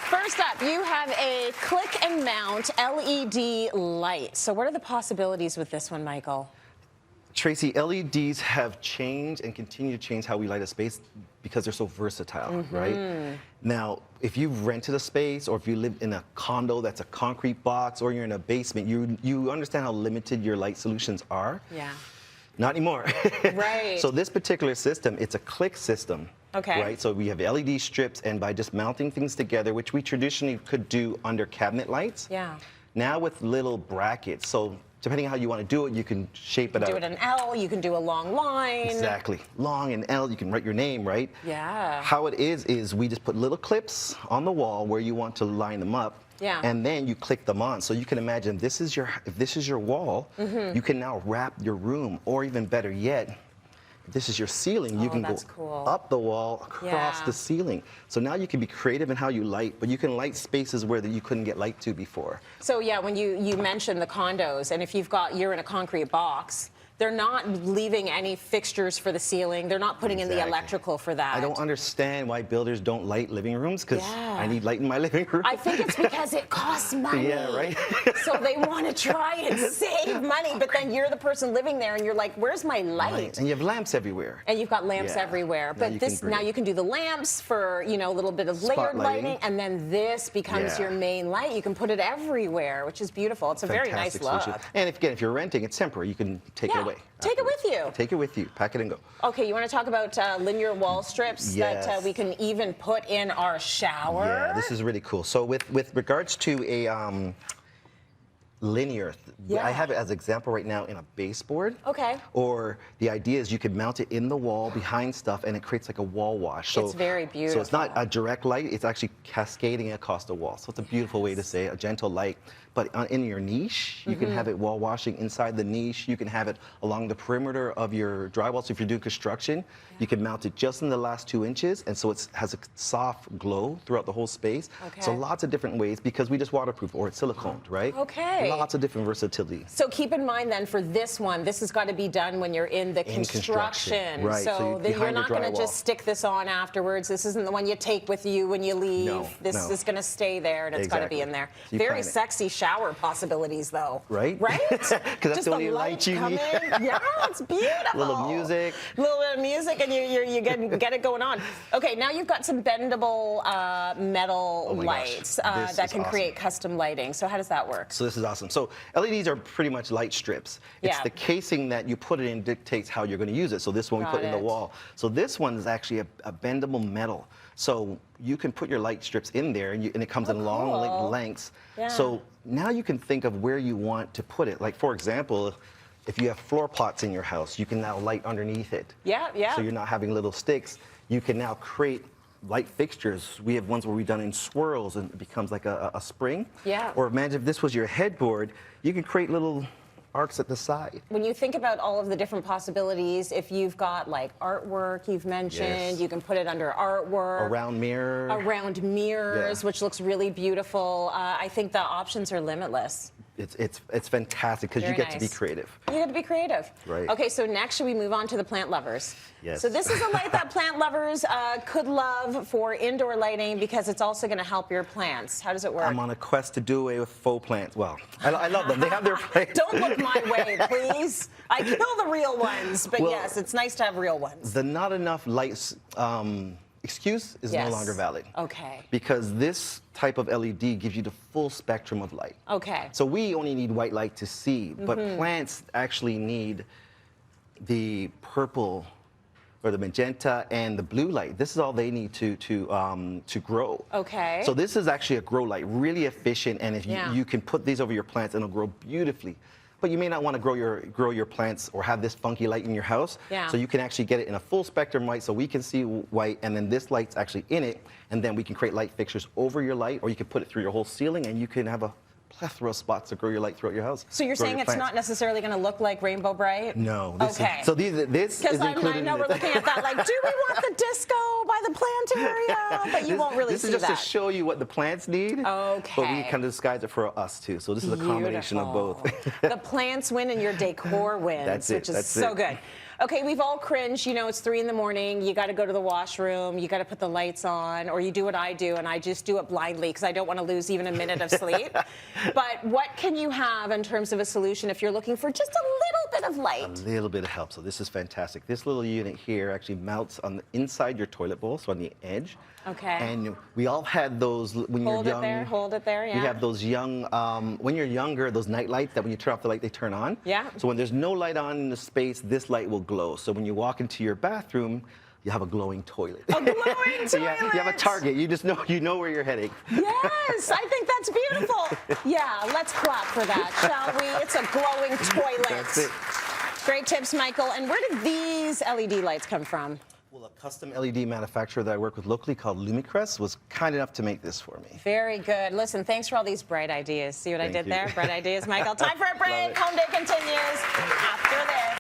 First up, you have a click and mount LED light. So what are the possibilities with this one, Michael? Tracy, LEDs have changed and continue to change how we light a space because they're so versatile, right? Now, if you've rented a space or if you live in a condo that's a concrete box or you're in a basement, you understand how limited your light solutions are. Yeah. Not anymore. Right. So this particular system, it's a click system. Okay. Right, so we have LED strips, and by just mounting things together, which we traditionally could do under cabinet lights. Yeah. Now with little brackets, so depending on how you want to do it, you can shape it out. Do it an L, you can do a long line. Exactly. Long and L, you can write your name, right? Yeah. How it is we just put little clips on the wall where you want to line them up. Yeah. And then you click them on. So you can imagine if this is your wall, you can now wrap your room, or even better yet, if this is your ceiling, you can go up the wall, across the ceiling. So now you can be creative in how you light, but you can light spaces where you couldn't get light to before. So yeah, when you mentioned the condos, and if you're in a concrete box, they're not leaving any fixtures for the ceiling. They're not putting in the electrical for that. I don't understand why builders don't light living rooms, because I need light in my living room. I think it's because it costs money. Yeah, right? So they want to try and save money, but then you're the person living there and you're like, where's my light? Right. And you have lamps everywhere. And you've got lamps everywhere. But now you can do the lamps for, a little bit of layered lighting, and then this becomes your main light. You can put it everywhere, which is beautiful. It's a very nice look. And if you're renting, it's temporary. You can take it away. Take it with you. Take it with you. Pack it and go. Okay, you want to talk about linear wall strips that we can even put in our shower? Yeah, this is really cool. So with regards to a linear, I have it as an example right now in a baseboard. Okay. Or the idea is you could mount it in the wall behind stuff, and it creates like a wall wash. So it's very beautiful. So it's not a direct light, it's actually cascading across the wall. So it's a beautiful way to say it, a gentle light. But in your niche, you can have it wall washing inside the niche. You can have it along the perimeter of your drywall. So if you're doing construction, you can mount it just in the last 2 inches, and so it has a soft glow throughout the whole space. Okay. So lots of different ways, because we just waterproof, or it's siliconed, right? Okay. Lots of different versatility. So keep in mind then, for this one, this has got to be done when you're in the construction. Right. So then you're not going to just stick this on afterwards. This isn't the one you take with you when you leave. No, this is going to stay there, and it's got to be in there. Very sexy shower possibilities, though. Right? Right? Because that's the only light you need. Yeah, it's beautiful. A little music. A little bit of music, and you get it going on. Okay, now you've got some bendable metal lights that can create custom lighting. So how does that work? So this is awesome. So LEDs are pretty much light strips. It's the casing that you put it in dictates how you're going to use it. So this one we put in the wall. So this one is actually a bendable metal. So you can put your light strips in there, and it comes in long lengths. Yeah. So now you can think of where you want to put it. Like, for example, if you have floor pots in your house, you can now light underneath it. Yeah, yeah. So you're not having little sticks. You can now create light fixtures. We have ones where we've done in swirls, and it becomes like a spring. Yeah. Or imagine if this was your headboard, you can create little arcs at the side. When you think about all of the different possibilities, if you've got like artwork you've mentioned, you can put it under artwork. Around mirrors, which looks really beautiful. I think the options are limitless. It's fantastic, because you get to be creative. You get to be creative. Right. Okay, so next should we move on to the plant lovers? Yes. So this is a light that plant lovers could love for indoor lighting, because it's also going to help your plants. How does it work? I'm on a quest to do away with faux plants. Well, I love them. They have their place. Don't look my way, please. I kill the real ones, but yes, it's nice to have real ones. The not enough lights excuse is no longer valid. Okay. Because this type of LED gives you the full spectrum of light. Okay. So we only need white light to see, but plants actually need the purple or the magenta and the blue light. This is all they need to grow. Okay. So this is actually a grow light, really efficient, and if you can put these over your plants, and it'll grow beautifully. But you may not want to grow your plants or have this funky light in your house. Yeah. So you can actually get it in a full spectrum light, so we can see white, and then this light's actually in it, and then we can create light fixtures over your light, or you can put it through your whole ceiling, and you can have a plethora of spots to grow your light throughout your house. So you're saying it's not necessarily going to look like Rainbow Bright? No. Okay. So this is included. I know we're looking at that like, do we want the disco by the plant area? But you won't really see that. This is just to show you what the plants need. Okay. But we kind of disguise it for us too. So this is a combination of both. The plants win and your decor wins, which is so good. Okay, we've all cringed. You know, it's 3 in the morning. You got to go to the washroom. You got to put the lights on, or you do what I do, and I just do it blindly because I don't want to lose even a minute of sleep. But what can you have in terms of a solution if you're looking for just a little bit of light? A little bit of help. So this is fantastic. This little unit here actually mounts on the inside your toilet bowl, so on the edge. Okay. And we all had those when you're young. Hold it there, yeah. You have those young, when you're younger, those night lights that when you turn off the light, they turn on. Yeah. So when there's no light on in the space, this light will glow. So when you walk into your bathroom, you have a glowing toilet. A glowing toilet! So you have a target. You just know, you know where you're heading. Yes, I think that's beautiful. Yeah, let's clap for that, shall we? It's a glowing toilet. That's it. Great tips, Michael. And where did these LED lights come from? Well, a custom LED manufacturer that I work with locally called Lumicrest was kind enough to make this for me. Very good. Listen, thanks for all these bright ideas. See what I did there? Bright ideas, Michael. Time for a break. Love it. Home Day continues after this.